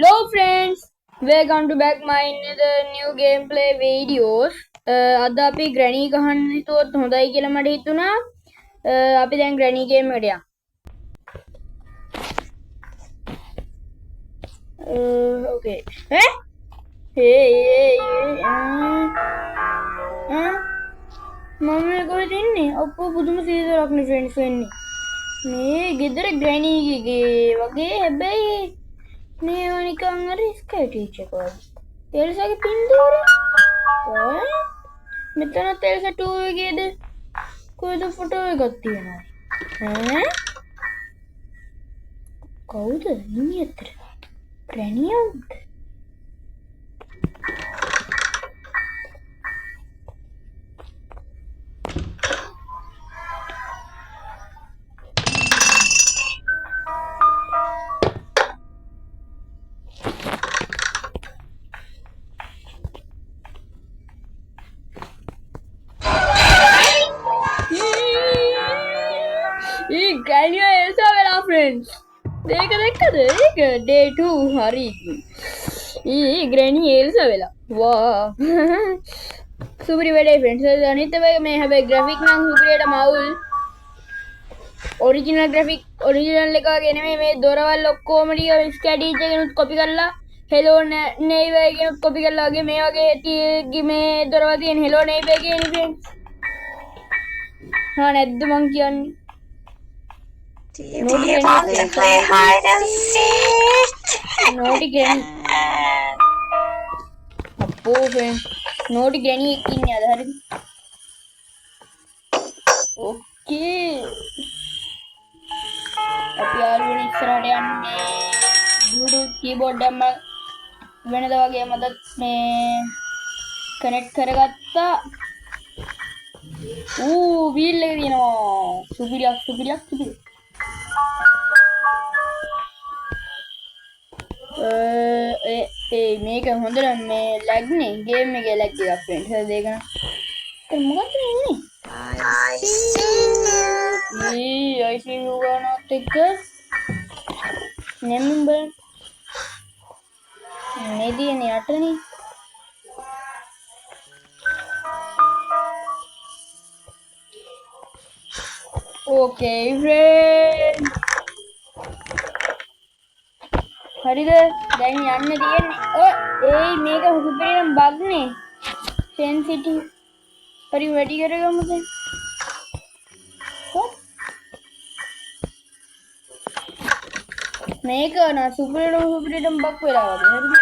Hello friends, welcome to back my new gameplay videos. අද අපි granny ගහන්න හිතුවොත් හොඳයි කියලා මට හිතුණා. අපි දැන් granny game එකට යමු. Okay. Hey. මම කොහෙද ඉන්නේ? අප්පෝ පුදුම සීසරක් නේ friends වෙන්නේ. මේ ගෙදර granny ගේ වගේ හැබැයි මේ නිකන් අර ස්කයි ටීචර් වගේ. තෙල්සගේ පින්තූරය. මෙතන තෙල්ස 2 එකේද කොහෙද ෆොටෝ එකක් තියෙනවා. කවුද ඉන්නේ අතර? granny out. granny Elsa වෙලා friends. මේක දැක්කද? ඒක day 2 හරි. granny Elsa වෙලා. වා. සුපිරි වැඩේ friends. අනිත් එක මේ හැබැයි graphic නම් සුපිරියට මවුල්. original graphic original එක වගේ නෙමෙයි මේ දොරවල් ඔක්කොම ටික ස්කැටිච් එකෙනුත් copy කරලා hello neighbor එකෙනුත් copy කරලා වගේ මේ වගේ මේ දොරවල් තියෙන hello neighbor කියන friends. හා නැද්ද මං කියන්නේ? Do you want to play hide and seek? Naughty granny. Appo friend. Naughty granny එක ඉන්නේ අද හරිද? Okay. අපි යාළුවනේ ඉස්සරහට යන්නේ. Bluetooth keyboard එක වෙනද වගේ මදත් මේ කනෙක්ට් කරගත්තා. wheel එක දිනනවා. සුපිරියක්. මේක හොඳ මේ ලැග් නේ ගේම් එකේ ලැග් එකක් friends. හරි දෙක න. මොකක්ද මේ? I see you. I see you ගන්නත් එක්ක නෙම්බර් මේ දිනේ 8 නේ. Okay friends. හරිද? දැන් යන්න තියෙන්නේ. මේක සුපිරිනම් බග් නේ. sensitive. හරි වැඩි කරගමු දැන්. මේක නා සුපිරිනම් බග් වෙලා වගේ. හරිද?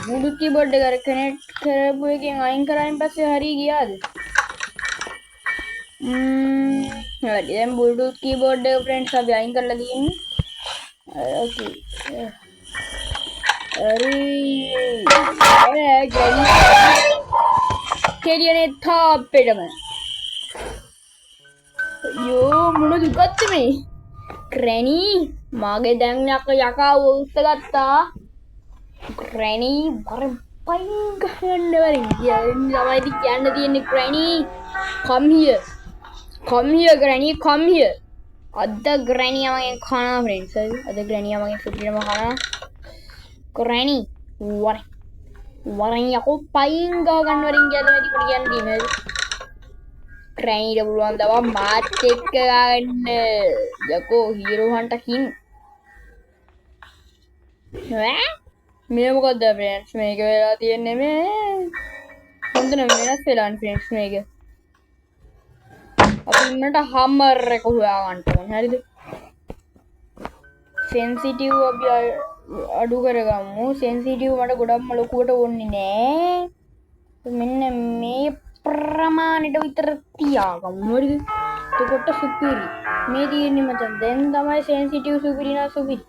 Bluetooth keyboard එක කනෙක්ට් කරපු එකෙන් අයින් කරායින් පස්සේ හරි ගියාද? හරි දැන් Bluetooth keyboard එක friends අපි අයින් කරලා තියෙන්නේ. Okay. කෙරියනේ තාප්පෙටම. යෝ මොන දුකක්ද මේ? granny මාගේ දැන් යකා උස්සගත්තා. granny වර පයින් ගහන්න වරින් ළමයි කියන්න තියෙන්නේ granny come here granny come here. අද granny යමගෙන් කනවා friends. අද granny යමගෙන් සුපිරිම කනවා. granny වරෙන් යකෝ පයින් ගහ ගන්න වරින් කියලා වැඩි කොට කියන්නේ නේද? granny ට පුළුවන් දව මාත් එක්ක ගන්න. යකෝ hero hunter king. මේ මොකද්ද friends මේක වෙලා තියෙන්නේ මේ? හොඳ නම් වෙනස් වෙලා නේ friends මේක. අපි ඉන්නට hammer එක හොයා ගන්න ඕනේ. හරිද? sensitive අපි අඩු කරගමු. sensitive මට ගොඩක්ම ලොකුවට ඕනේ නෑ. මෙන්න මේ ප්‍රමාණයට විතර තියාගමු. හරිද? එතකොට සුපිරි. මේ තියෙන්නේ මචං දැන් තමයි sensitive සුපිරි නා සුපිරි.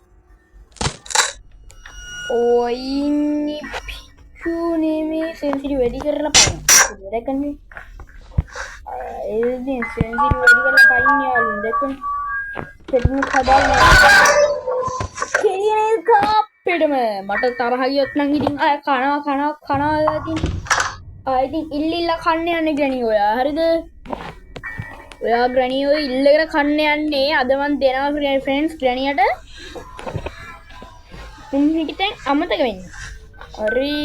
ඔයිනි පිටුනේ මේ sensitive වැඩි කරලා බලන්න. දැක්කනේ? ඉතින් sensitive වැඩි කරලා පයින් යාළුවෝ දැක්කනේ? පෙට්‍රල් හදාගන්න. කෙලිනේ කාප්පෙටම මට තරහ ගියොත් නම් ඉතින් අය කනවා ඉතින් ඉතින් ඉල්ලිලා කන්න යන්නේ granny ඔයා. හරිද? ඔයා granny ඔය ඉල්ලගෙන කන්න යන්නේ. අද මන් දෙනවා friends granny යට උන් හිටිතෙන් අමතක වෙන්න. හරි.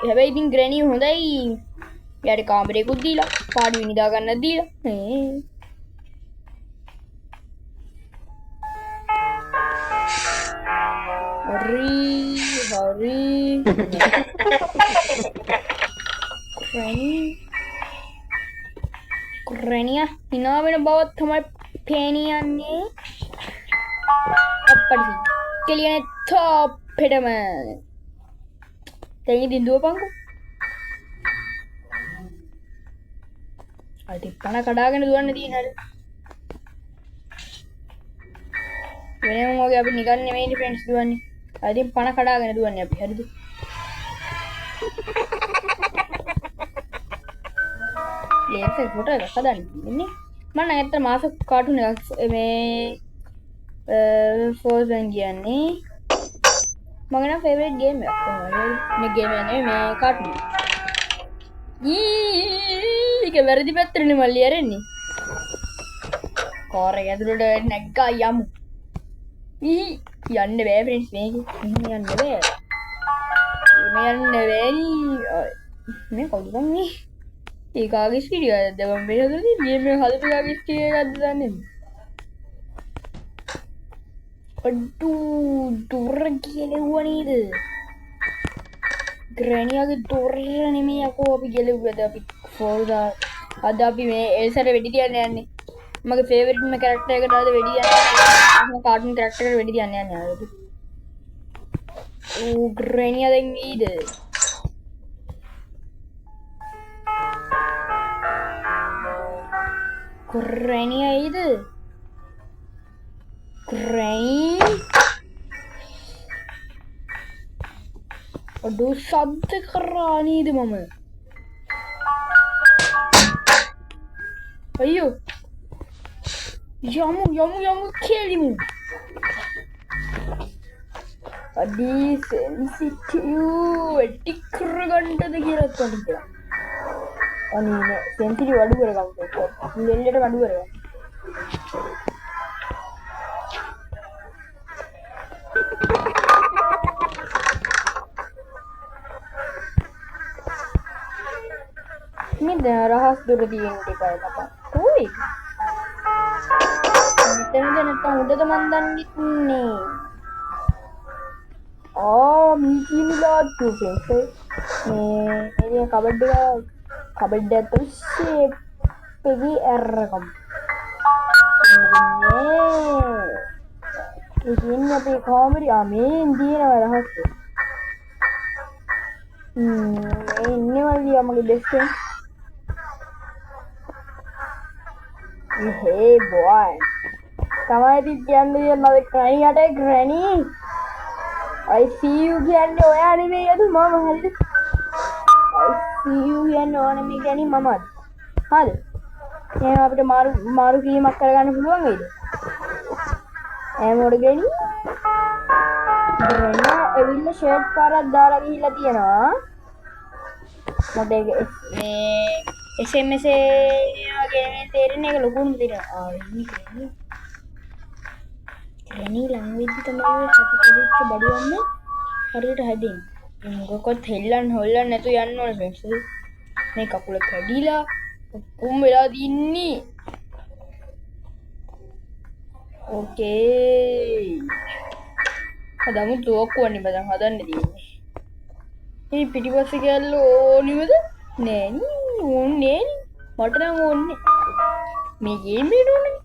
හැබැයි ඉතින් ග්‍රැනි හොඳයි. යාට කාමරේකුත් දීලා, පාඩි විනිදා ගන්නත් දීලා. හරි. ග්‍රැනියා hina වෙන බවත් තමයි පේනියන්නේ. අප්පඩි. කෙලියනේ තොප්පෙඩම. දැන් ඉතින් දුවපන්කෝ. අද පණ කඩාගෙන දුවන්න තියෙන හැද. වෙනම වගේ අපි නිකන් නෙමෙයි ෆ්‍රෙන්ඩ්ස් දුවන්නේ. අද පණ කඩාගෙන දුවන්නේ අපි. හරිද? ලේන්ස් එක ෆොටෝ එකක් හදන්න ඉන්නේ. මම නැත්ත මාස කාටුන් එකක් මේ ෆෝසන් කියන්නේ මගේ නම් ෆේවරිට් ගේම් එකක් තමයි. මේ ගේම් එක නෙමෙයි මේ කාටුන්. ඒක වැරදි පැත්තටනේ මල්ලි යරෙන්නේ. කාර් එක ඇතුළට නැග්ගා යමු. යන්න බෑ ෆ්‍රෙන්ඩ්ස් මේක. යන්න බෑ. මේ යන්න බෑනි. මේ කවුද මේ? ඒකාගේ ස්ටීරියෝ එකක්ද මම මේ හදලා ගේම් එක හදපු කාගේ ස්ටීරියෝ එකක්ද දන්නේ නැහැ. අඩු දොර කියලා නේද? ග්‍රැනියාගේ දොර නෙමෙයි අකෝ අපි ගෙලුවද අපි ෆෝල්දා අද අපි මේ එල්සට වෙඩි තියන්න යන්නේ. මගේ ෆේවරිට්ම කැරක්ටර් එකට අද වෙඩි තියන්න. මම කාටුන් කැරක්ටර් එකට වෙඩි තියන්න යන්නේ ආයෙත්. ඌ ග්‍රැනියා දැන් ඊද? ග්‍රැනියා ඊද? ග්‍රැනි අඩෝ සද්ද කරා නේද මම? අයියෝ යමු කෙලිමු. අඩි සෙන්සිටිව් එටි කරගන්නද කියලා තනිකර. අනේ නේ සෙන්සිටිව් අඩු කරගන්න. ලෙල්ලට අඩු කරගන්න. මේ රහස් දුර තියෙන ටිකයි අපා. කොයි? මෙතනද නැත්නම් උඩද මන් දන්නේ ඉන්නේ. මීටිමිලා ටූෆෙන්ස්. මේ කබඩ් ඇතුළේ ෂේප් එකේ ඇරකම්. ඉතින් අපේ කාමරේ මේ ඉන්දියන රහස්. ඉන්නේ වලිය මගේ බෙස්ට් ෆ්‍රෙන්ඩ්. Hey boy, තමයි කියන්නේ මම ග්‍රැනියට ග්‍රැනි I see you කියන්නේ ඔයා නෙමෙයි අද මම හරිද? I see you කියන්නේ ඕන මේ කියන්නේ මමද? හරිද? එහෙනම් අපිට මාරු කීමක් කරගන්න පුළුවන් වේද? මොකද ග්‍රැනි? ග්‍රැනි එවිල්ලා ෂර්ට් පාරක් දාලා ගිහිල්ලා තියෙනවා. මට මේ SMS වගේ මේ තේරෙන එක ලොකුම තියෙනවා. ග්‍රැනි ලැන්ග්වේජ් තමයි සතුටුච්ච බඩුවන්න හරියට හැදෙන්නේ. මොකක්වත් හොල්ලන්න නැතු යන්න ඕනේ ෆ්‍රෙන්ඩ්ස්. මේ කකුල කැඩිලා ඔක්කොම වෙලා දින්නේ. ඕකේ. හදමු තුවක්කුවන්නේ බදන් හදන්න තියෙන්නේ. මේ පිටිපස්සේ ගැල්ල ඕනිවද? නෑනි ඕන්නේ මට නම් ඕන්නේ. මේ ගේම් එකට ඕනේ.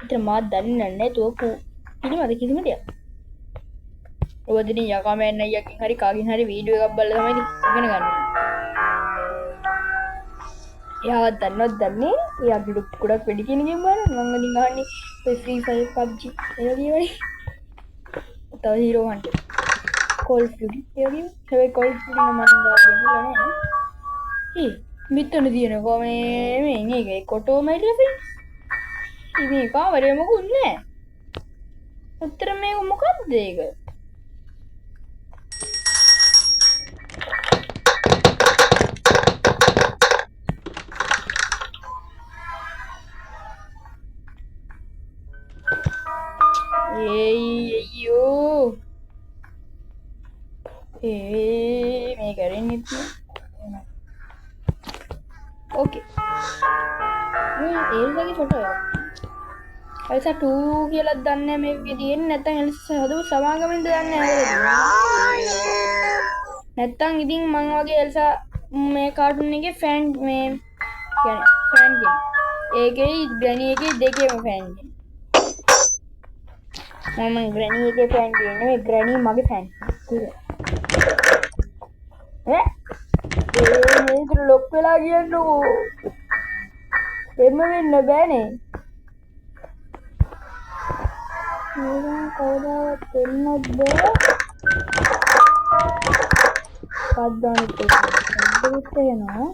ඒතර මාත් දන්නේ නැහැ තුවක්කු පිළිමද කිසිම දෙයක්. ඔබදින යකා මෑන් අයියාගෙන් හරි කාගෙන් හරි වීඩියෝ එකක් බලලා තමයි ඉගෙන ගන්න. එයාවත් දන්නවද දන්නේ? එයාගේ ගොඩක් වෙඩි කියන ගේම් වල මම ඉතින් අහන්නේ Free Fire PUBG ඒ වගේ වගේ. තව Hero Hunter Call of Duty ඒ වගේ. හැබැයි Call of Duty නම් මම දාගෙන නෑ. මෙතන තියෙනවා මේ මේක කොටෝ මයිලේ. ඉතින් කාමරේ මොකුත් නෑ. උත්තර මේක මොකක්ද ඒක? අයියෝ මේ කරන්නේ ඕකේ එල්සගේ ෆොටෝ එල්සා 2 කියලා දන්නේ මේකේ තියෙන්නේ නැත්නම් එල්සා හදපු සමාගමෙන්ද දන්නේ නැත්නම් ඉතින් මං වගේ එල්සා මේ කාටුන් එකේ ෆෑන් මේ කියන්නේ ෆෑන් කෙනෙක් ඒකේ ග්‍රැනි එකේ දෙකේම ෆෑන් කෙනෙක් මම ග්‍රැනි එකේ ෆෑන් කෙනෙක් නෙවෙයි ග්‍රැනි මගේ ෆෑන් මේක ලොක් වෙලා කියන්නකෝ එන්න වෙන්න බෑනේ මේක කවදාවත් වෙන්නත් බෑ පද්දානෙත් දෙවිත් වෙනවා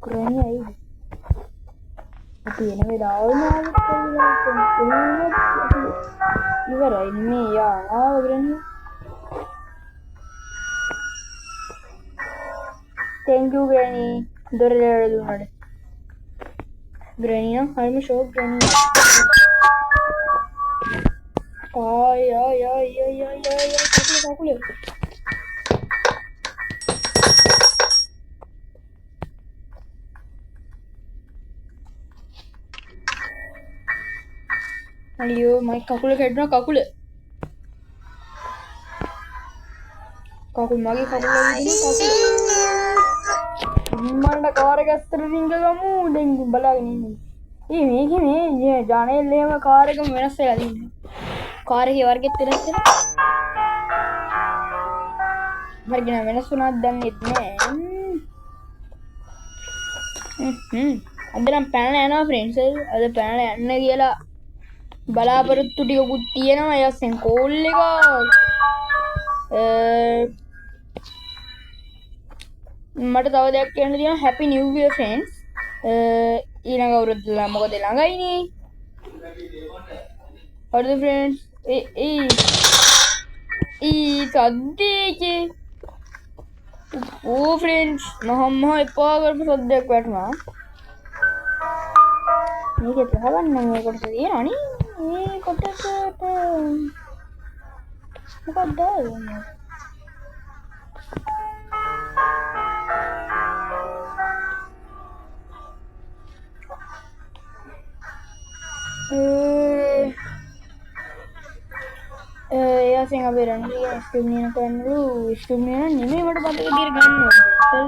ග්‍රැනි අයි අපි එන වෙලාවම ඉවරයි මේ යා ග්‍රැනි Thank you, Granny. Granny, I'm sure Granny. Ay. Calculate. Ayo, my calculate. Calculate. මන්ට කාර් එක ඇත්තට රින්ග ගමු දැන් බලාගෙන ඉන්නේ. මේ ජනේලේම කාර් එකම වෙනස් වෙලා තියෙනවා. කාර් එකේ වර්ගෙත් වෙනස් වෙනවා. වර්ගන වෙනස් වුණාද දන්නේ නැහැ. අද නම් පැනලා යනවා ෆ්‍රෙන්ඩ්ස්. අද පැනලා යන්න කියලා බලාපොරොත්තු ටිකකුත් තියෙනවා. ඊයස්ෙන් කෝල් එක මට තව දෙයක් කියන්න තියෙනවා හැපි නිව් ඉයර් ෆ්‍රෙන්ඩ්ස් ඊළඟ අවුරුද්දලා මොකද ළඟයිනේ හරිද ෆ්‍රෙන්ඩ්ස් සද්දේකේ ඕ ෆ්‍රෙන්ඩ්ස් මහම්ම එපා කරපු සද්දයක් වැටුණා මේකේ තවන්න මේ කොටස තියෙනවනේ මේ කොටසට මොකක්ද यासिंग अबे रंगी स्टूमियन करनू स्टूमियन निमे मट बात के दीर गन चल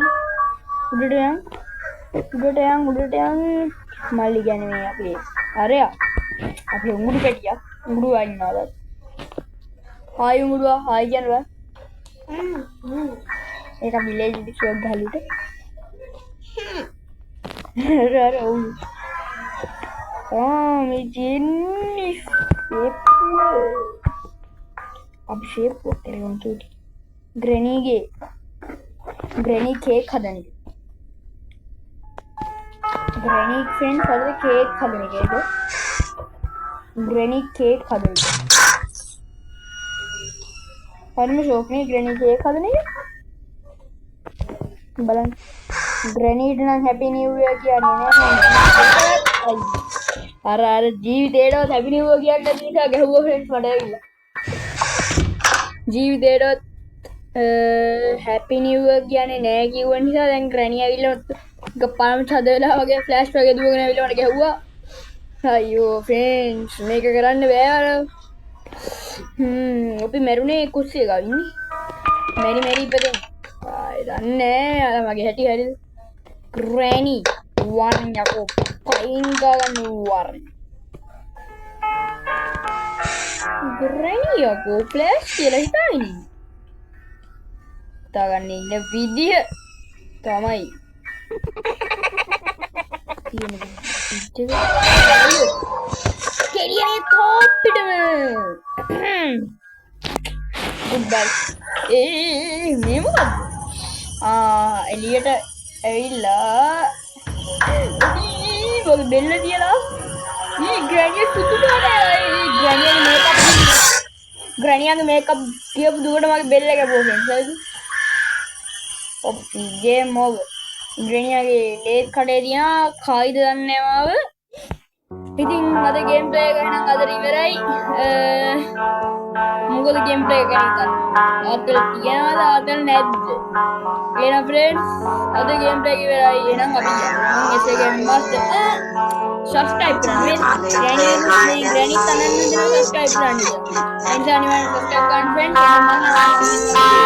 उड़ट yang माली गने में अपे अरे अपे उंगुडु पेटिया उंगुडु आइनादा हाय उंगुडुवा हाय කියනවා ඒක විලේජ් ඩිස්ක් ගහලුට අර මේ ජින්නි अब शेप होते हैं उनकी ग्रैनी केक खाने ग्रैनी फ्रेंड खाते केक खाने के तो ग्रैनी केक खाने और मैं शौक नहीं ग्रैनी केक खाने के बलन ग्रैनी इतना हैप्पी न्यू ईयर किया नहीं अरे जीवितेडो हैप्पी न्यू ईयर किया नहीं था क्या हुआ फ्रेंड्स पड़ेगा ජීවිතේට හැපි නිව් ඉයර් කියන්නේ නෑ කිව්ව නිසා දැන් ග්‍රැනි ඇවිල්ලා ගපාරම චද වෙලා වගේ ෆ්ලෑෂ් වගේ දුවගෙන ඇවිල්ලා මට ගැහුවා අයියෝ ෆ්‍රෙන්ඩ්ස් මේක කරන්න බෑ අර අපි මැරුණේ කුස්සිය ගාව ඉන්නේ මෙරි ඉපදෙන් ආයි දන්නේ අර මගේ හැටි හරිද ග්‍රැනි වරන් යකෝ පයින් ගන්න වරන් Granny aku flash කියලා හිතාගෙන හිතාගන්න ඉන්න විදිය තමයි තියෙන විදිය කෙලියේ කොප්පිටම goodbye මේ මොකද්ද එළියට ඇවිල්ලා මොකද බෙල්ල තියලා Granny sutu Granny ang makeup tiap dua mage bell එක පොවෙන් හරිද ඔප් ගේම් ඕවර් Granny ගේ ලේත් කඩේ තියා කායිද දන්නේ මාව ඉතින් අද ගේම් ප්ලේ එක නම් අද ඉවරයි මොකද ගේම් ප්ලේ එක ගැන හිතන්න. ආතල් තියනවාද ආතල් නැද්ද? එහෙනම් ෆ්‍රෙන්ඩ්ස් අද ගේම් ප්ලේ එක ඉවරයි. එහෙනම් අපි යමු. මම එසේ ගේම් මාස්ටර් subscribe කරන්න මේ ග්‍රැනි තනන්න දෙන subscribe කරන්න. එනිසා අනිවාර්යෙන් subscribe කරන්න ෆ්‍රෙන්ඩ්ස්.